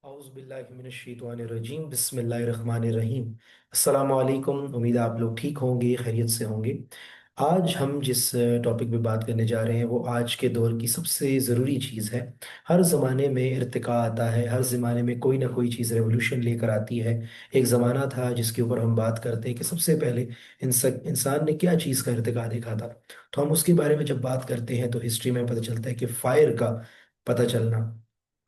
औज़ुबिल्लाहिमिनश्शैतानिर्रजीम बिस्मिल्लाहिर्रहमानिर्रहीम। अस्सलाम वालेकुम। उम्मीद है आप लोग ठीक होंगे, खैरियत से होंगे। आज हम जिस टॉपिक पे बात करने जा रहे हैं वो आज के दौर की सबसे ज़रूरी चीज़ है। हर ज़माने में इर्तिका आता है, हर ज़माने में कोई ना कोई चीज़ रेवोल्यूशन लेकर आती है। एक ज़माना था जिसके ऊपर हम बात करते हैं कि सबसे पहले इंसान ने क्या चीज़ का इर्तिका देखा था। तो हम उसके बारे में जब बात करते हैं तो हिस्ट्री में पता चलता है कि फायर का पता चलना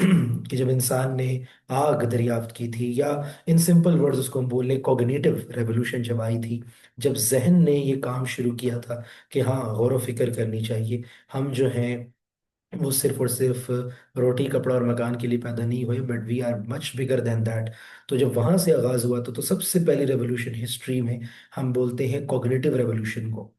कि जब इंसान ने आग दरियाफ्त की थी, या इन सिंपल वर्ड्स उसको हम बोल लें कॉग्निटिव रेवोल्यूशन जब आई थी। जब जहन ने ये काम शुरू किया था कि हाँ, गौर व फिक्र करनी चाहिए। हम जो हैं वो सिर्फ और सिर्फ रोटी कपड़ा और मकान के लिए पैदा नहीं हुए, but we are much bigger than that. तो जब वहां से आगाज हुआ तो सबसे पहली रेवोल्यूशन हिस्ट्री में हम बोलते हैं कॉग्निटिव रेवोल्यूशन को।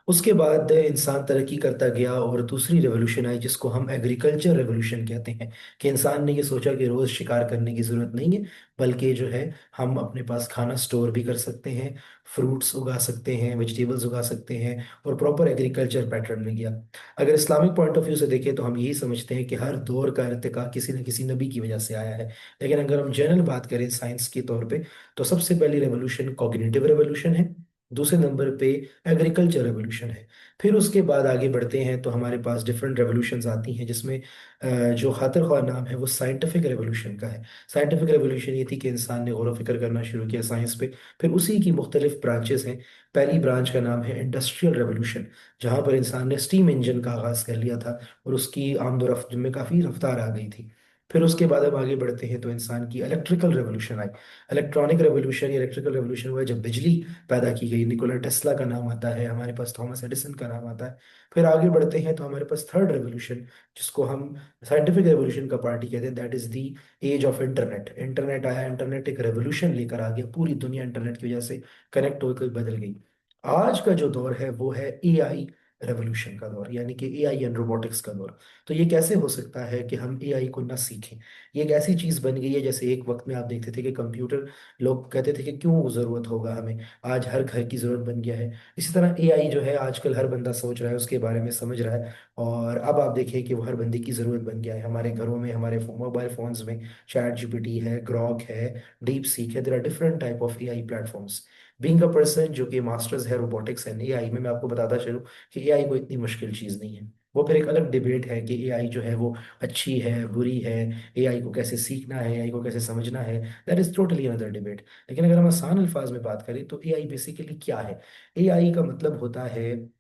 उसके बाद इंसान तरक्की करता गया और दूसरी रेवोल्यूशन आई जिसको हम एग्रीकल्चर रेवोल्यूशन कहते हैं। कि इंसान ने ये सोचा कि रोज शिकार करने की जरूरत नहीं है, बल्कि जो है हम अपने पास खाना स्टोर भी कर सकते हैं, फ्रूट्स उगा सकते हैं, वेजिटेबल्स उगा सकते हैं, और प्रॉपर एग्रीकल्चर पैटर्न में गया। अगर इस्लामिक पॉइंट ऑफ व्यू से देखें तो हम यही समझते हैं कि हर दौर का इर्तिका किसी न किसी नबी की वजह से आया है। लेकिन अगर हम जनरल बात करें साइंस के तौर पे, तो सबसे पहली रेवोल्यूशन कॉग्निटिव रेवोल्यूशन है। दूसरे नंबर पे एग्रीकल्चर रेवोल्यूशन है। फिर उसके बाद आगे बढ़ते हैं तो हमारे पास डिफरेंट रेवोल्यूशंस आती हैं, जिसमें जो खातिर ख्वाह नाम है वो साइंटिफिक रेवोल्यूशन का है। साइंटिफिक रेवोल्यूशन ये थी कि इंसान ने गौर व फिक्र करना शुरू किया साइंस पे। फिर उसी की मुख्तलिफ ब्रांचेस हैं। पहली ब्रांच का नाम है इंडस्ट्रियल रेवोल्यूशन, जहाँ पर इंसान ने स्टीम इंजन का आगाज कर लिया था, और उसकी आमदोरफ्त में काफ़ी रफ्तार आ गई थी। फिर उसके बाद हम आगे बढ़ते हैं तो इंसान की इलेक्ट्रिकल रेवोल्यूशन आई। इलेक्ट्रॉनिक रेवोल्यूशन या इलेक्ट्रिकल रेवोल्यूशन हुआ जब बिजली पैदा की गई। निकोला टेस्ला का नाम आता है, हमारे पास थॉमस एडिसन का नाम आता है। फिर आगे बढ़ते हैं तो हमारे पास थर्ड रेवोल्यूशन, जिसको हम साइंटिफिक रेवोल्यूशन का पार्टी कहते हैं, that is the age of internet. Internet आया, इंटरनेट एक रेवोल्यूशन लेकर आ गया, पूरी दुनिया इंटरनेट की वजह से कनेक्ट होकर बदल गई। आज का जो दौर है वो है एआई रेवोल्यूशन का दौर, यानी कि एआई एंड रोबोटिक्स का दौर। तो ये कैसे हो सकता है कि हम एआई को ना सीखें? ये एक ऐसी चीज बन गई है, जैसे एक वक्त में आप देखते थे कि कंप्यूटर, लोग कहते थे कि क्यों जरूरत होगा हमें, आज हर घर की जरूरत बन गया है। इसी तरह एआई जो है आजकल हर बंदा सोच रहा है, उसके बारे में समझ रहा है, और अब आप देखिए कि वो हर बंदे की जरूरत बन गया है। हमारे घरों में, हमारे मोबाइल फोन्स में चैट जीपीटी है, ग्रॉक है, डीप सीक है, there are different type of AI platforms. Being a person जो कि मास्टर्स है रोबोटिक्स एंड एआई में, मैं आपको बताता चलूं कि एआई कोई इतनी मुश्किल चीज नहीं है। वो फिर एक अलग डिबेट है कि एआई जो है वो अच्छी है बुरी है, एआई को कैसे सीखना है, एआई को कैसे समझना है, that is totally another debate. लेकिन अगर हम आसान अल्फाज में बात करें तो एआई बेसिकली क्या है? एआई का मतलब होता है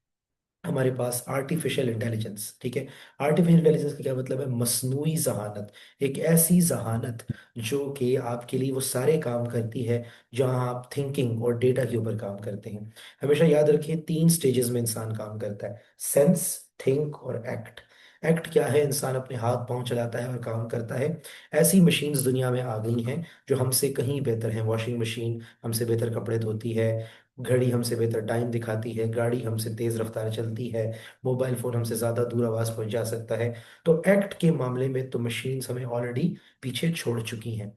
हमारे पास आर्टिफिशियल इंटेलिजेंस। ठीक है? आर्टिफिशियल इंटेलिजेंस का क्या मतलब है? मसनूई जहानत। एक ऐसी जहानत जो कि आपके लिए वो सारे काम करती है जहां आप थिंकिंग और डेटा के ऊपर काम करते हैं। हमेशा याद रखिए, तीन स्टेजेस में इंसान काम करता है: सेंस, थिंक और एक्ट। एक्ट क्या है? इंसान अपने हाथ पांव चलाता है और काम करता है। ऐसी मशीन्स दुनिया में आ गई हैं जो हमसे कहीं बेहतर हैं। वॉशिंग मशीन हमसे बेहतर कपड़े धोती है, घड़ी हमसे बेहतर टाइम दिखाती है, गाड़ी हमसे तेज रफ्तार चलती है, मोबाइल फोन हमसे ज्यादा दूर आवाज पहुंचा सकता है। तो एक्ट के मामले में तो मशीन्स हमें ऑलरेडी पीछे छोड़ चुकी हैं।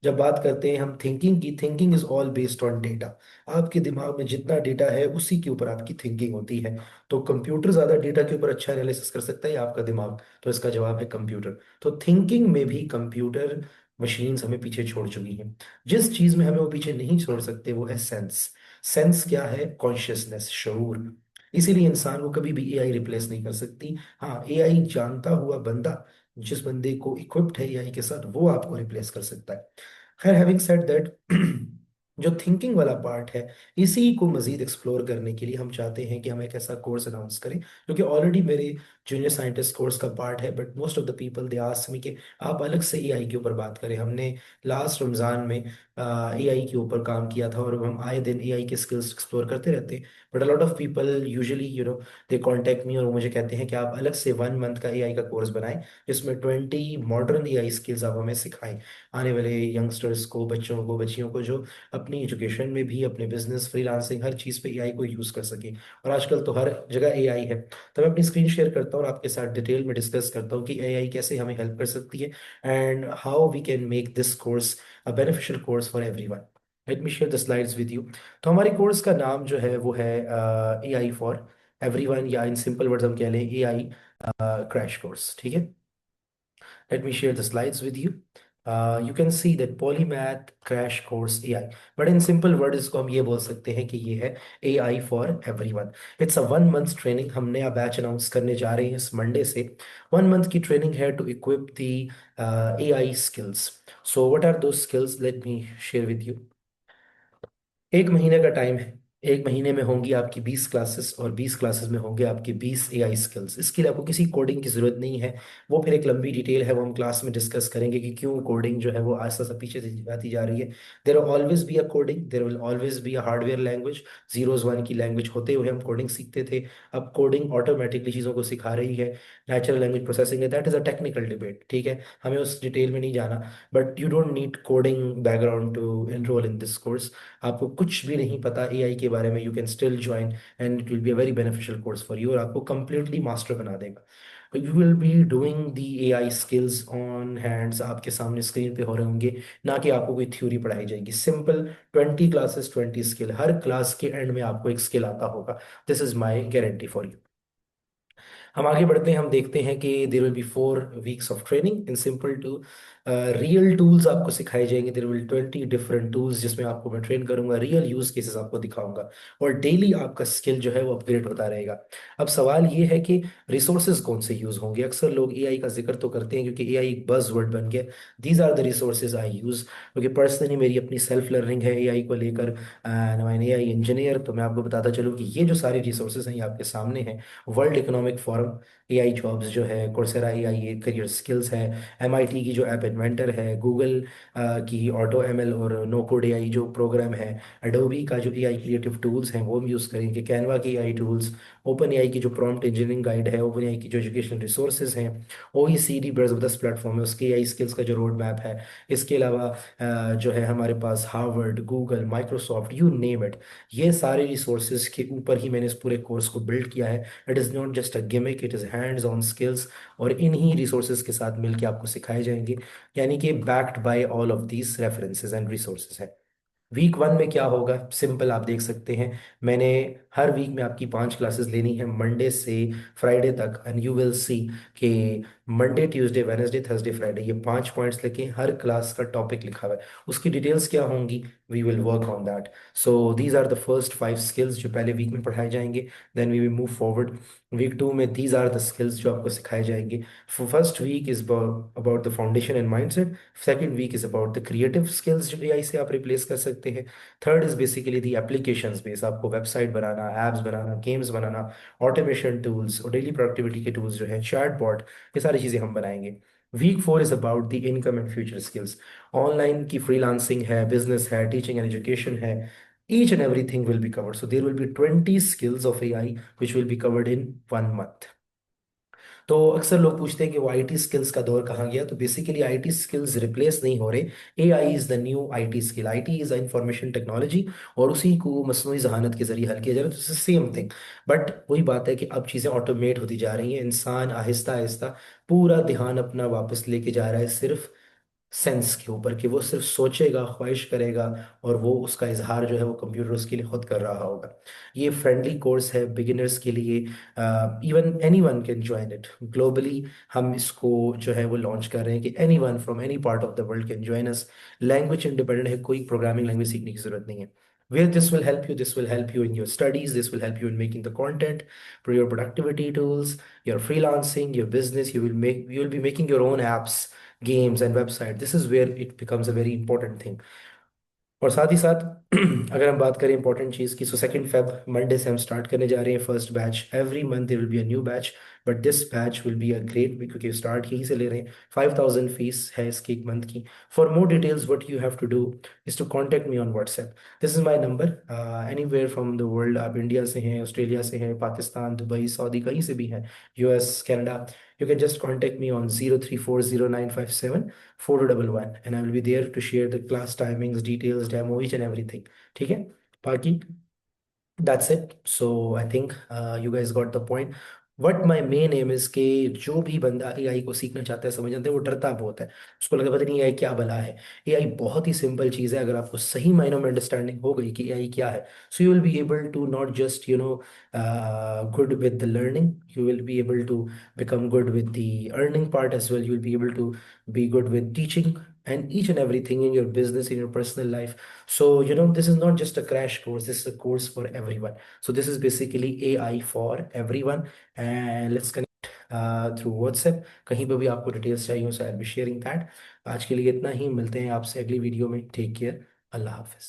जब बात करते हैं हम थिंकिंग की, thinking is all based on data. आपके दिमाग में जितना डेटा है उसी के ऊपर आपकी थिंकिंग होती है। तो कंप्यूटर ज्यादा डेटा के ऊपर अच्छा एनालिसिस कर सकता है या आपका दिमाग? तो इसका जवाब है कंप्यूटर। तो थिंकिंग में भी कंप्यूटर मशीन्स हमें पीछे छोड़ चुकी हैं। जिस चीज में हमें वो पीछे नहीं छोड़ सकते वो है सेंस। सेंस क्या है? कॉन्शियसनेस, शऊर। इसीलिए इंसान को कभी भी एआई रिप्लेस नहीं कर सकती। हाँ, एआई जानता हुआ बंदा, जिस बंदे को इक्विप्ड है एआई के साथ, वो आपको रिप्लेस कर सकता है। खैर, हैविंग सेड दैट, जो थिंकिंग वाला पार्ट है, इसी को मजीद एक्सप्लोर करने के लिए हम चाहते हैं कि हम एक ऐसा कोर्स अनाउंस करें जो कि ऑलरेडी मेरे जूनियर साइंटिस्ट कोर्स का पार्ट है। But most of the people they ask me कि आप अलग से एआई के ऊपर बात करें। हमने लास्ट रमजान में एआई के ऊपर काम किया था, और हम आए दिन एआई के स्किल्स एक्सप्लोर करते रहते हैं। But a lot of people usually they contact me और वो मुझे कहते हैं कि आप अलग से 1 मंथ का एआई का कोर्स बनाएं, जिसमें 20 मॉडर्न एआई स्किल्स आप हमें सिखाएं, आने वाले यंगस्टर्स को, बच्चों को, बच्चियों को, जो अपनी एजुकेशन में भी, अपने बिजनेस, फ्रीलांसिंग, हर चीज़ पे एआई को यूज़ कर सके। और आजकल तो हर जगह एआई है। तो मैं अपनी स्क्रीन शेयर करता हूँ और आपके साथ डिटेल में डिस्कस करता हूँ कि एआई कैसे हमें हेल्प कर सकती है, and how we can make this course a beneficial course for everyone. Let me share the slides with you. तो हमारे कोर्स का नाम जो है वो है एआई फॉर एवरीवन, या इन सिंपल वर्ड्स हम कह लें एआई क्रैश कोर्स। ठीक है? Late me share the slides with you. You can see that polymath crash course AI, but in simple word इसको हम ये बोल सकते हैं कि ये है AI for everyone. It's a 1 month training, हम नया बैच अनाउंस करने जा रहे हैं इस मंडे से। 1 मंथ की ट्रेनिंग है to equip the AI skills. So what are दो skills, let me share with you. 1 महीने का टाइम है। 1 महीने में होंगी आपकी 20 क्लासेस, और 20 क्लासेस में होंगे आपके 20 एआई स्किल्स। इसके लिए आपको किसी कोडिंग की जरूरत नहीं है। वो फिर एक लंबी डिटेल है, वो हम क्लास में डिस्कस करेंगे कि क्यों कोडिंग जो है वो आस्ते आस्ते पीछे से जाती जा रही है। There will always be a coding, there will always be a hardware language. Zeros one की लैंग्वेज होते हुए हम कोडिंग सीखते थे। अब कोडिंग ऑटोमेटिकली चीज़ों को सिखा रही है। नेचुरल लैंग्वेज प्रोसेसिंग है, that is a technical debate, ठीक है, हमें उस डिटेल में नहीं जाना। But you don't need coding background to enrol in this course. आपको कुछ भी नहीं पता एआई के बारे में, you can still join, and it will be a very beneficial course for you, और आपको कंप्लीटली मास्टर बना देगा। You will be doing the AI skills on hands, आपके सामने स्क्रीन पे हो रहे होंगे, ना कि आपको कोई थ्योरी पढ़ाई जाएगी। सिंपल 20 क्लासेस 20 स्किल, हर क्लास के एंड में आपको एक स्किल आता होगा। This is my guarantee for you. हम आगे बढ़ते हैं, हम देखते हैं कि there will be 4 weeks of training in simple to real tools आपको सिखाए जाएंगे। देर विल 20 डिफरेंट टूल्स जिसमें आपको मैं ट्रेन करूंगा, रियल यूज केसेस आपको दिखाऊंगा, और डेली आपका स्किल जो है वो अपग्रेड होता रहेगा। अब सवाल ये है कि रिसोर्सेज कौन से यूज होंगे। अक्सर लोग एआई का जिक्र तो करते हैं क्योंकि एआई एक बज वर्ड बन गया। These are the resources I use, क्योंकि पर्सनली मेरी अपनी सेल्फ लर्निंग है एआई को लेकर, मैं एआई इंजीनियर, तो मैं आपको बताता चलूँ कि ये जो सारी रिसोर्सेज हैं ये आपके सामने हैं। World economic forum, AI jobs जो है, कोर्सेरा एआई करियर स्किल्स है, एमआईटी की जो ऐप इन्वेंटर है, गूगल की ऑटो एमएल और नो कोड एआई जो प्रोग्राम है, एडोबी का जो एआई क्रिएटिव टूल्स हैं वो हम यूज़ करेंगे, कैनवा की एआई टूल्स, ओपन एआई की जो प्रॉम्प्ट इंजीनियरिंग गाइड है, ओपन एआई की जो एजुकेशनल रिसोर्सेज हैं, ओईसीडी ज़बरदस्त प्लेटफॉर्म है, उसके एआई स्किल्स का जो रोड मैप है। इसके अलावा जो है हमारे पास Harvard, Google, Microsoft, you name it, ये सारे रिसोर्सेज के ऊपर ही मैंने इस पूरे कोर्स को बिल्ड किया है। It is not just a gimmick, it is hands on skills, और इन्हीं रिसोर्सेज के साथ मिलके आपको सिखाए जाएंगे, यानी कि backed by all of these references and resources है। वीक 1 में क्या होगा, सिंपल आप देख सकते हैं। मैंने हर वीक में आपकी 5 क्लासेस लेनी है, मंडे से फ्राइडे तक, एंड यू विल सी कि Monday Tuesday Wednesday Thursday Friday ये 5 पॉइंट्स लेके हर क्लास का टॉपिक लिखा हुआ है। उसकी डिटेल्स क्या होंगी, we will work on that. So these are the first 5 skills जो पहले वीक में पढ़ाए जाएंगे, then we will move forward. Week 2 में दीज आर द स्किल्स जो आपको सिखाए जाएंगे। First week is about the foundation and mindset. Second week is about the creative skills जो एआई से आप रिप्लेस कर सकते हैं। Third is basically the applications base, आपको वेबसाइट बनाना, एप्स बनाना, गेम्स बनाना, ऑटोमेशन टूल्स और डेली प्रोडक्टिविटी के टूल्स जो है, चैटबॉट, ये सारी चीज़ें हम बनाएंगे। Week 4 is about the income and future skills. Online की फ्रीलांसिंग है, बिजनेस है, टीचिंग एंड एजुकेशन है, each and everything will be covered. So there will be 20 skills of AI which will be covered in 1 month. तो अक्सर लोग पूछते हैं कि वो आईटी स्किल्स का दौर कहाँ गया, तो बेसिकली आईटी स्किल्स रिप्लेस नहीं हो रहे। AI is the new IT skill, IT is information technology, और उसी को मसनूई जहानत के जरिए हल किया जा रहा है, तो सेम थिंग। बट वही बात है कि अब चीज़ें ऑटोमेट होती जा रही हैं, इंसान आहिस्ता आहिस्ता पूरा ध्यान अपना वापस लेके जा रहा है सिर्फ सेंस के ऊपर, कि वो सिर्फ सोचेगा, ख्वाहिश करेगा, और वो उसका इजहार जो है वो कंप्यूटर उसके लिए खुद कर रहा होगा। ये फ्रेंडली कोर्स है बिगिनर्स के लिए, even any one can join it globally. हम इसको जो है वो लॉन्च कर रहे हैं कि any one from any part of the world can join us. Language independent है, कोई प्रोग्रामिंग लैंग्वेज सीखने की जरूरत नहीं है। Where this will help you, this will help you in your studies, this will help you in making the content, for your productivity tools, your freelancing, your business. You will be making your own apps, games and website. This is where it becomes a very important thing. और साथ ही साथ अगर हम बात करें important चीज़ की, सो 2 Feb Monday से हम स्टार्ट करने जा रहे हैं first batch. Every month there will be a new batch, but this batch will be a great, क्योंकि स्टार्ट यहीं से ले रहे हैं। 5,000 फीस है इसकी 1 मंथ की। For more details what you have to do is to contact me on WhatsApp. This is my number. Anywhere from the world, आप इंडिया से हैं, ऑस्ट्रेलिया से हैं, पाकिस्तान, दुबई, सऊदी, कहीं से भी हैं, US, Canada, you can just contact me on 0340957411, and I will be there to share the class timings, details, demo, each and everything. ठीक है, बाकी that's it. So I think you guys got the point. What my main aim is कि जो भी बंदा AI को सीखना चाहता है, समझ जानते हैं, वो डरता बहुत है। उसको लगता है पता नहीं एआई क्या भला है। एआई बहुत ही सिंपल चीज़ है, अगर आपको सही मायनों में अंडरस्टैंडिंग हो गई कि एआई क्या है, so you will be able to not just good with the learning, you will be able to become good with the earning part as well. You will be able to be good with teaching and each and everything in your business, in your personal life. So, this is not just a crash course, this is a course for everyone. So, this is basically AI for everyone. And let's connect through WhatsApp. कहीं पर भी आपको details चाहिए हो, so I'll be sharing that. आज के लिए इतना ही, मिलते हैं आपसे अगली वीडियो में। टेक केयर, अल्लाह हाफिज।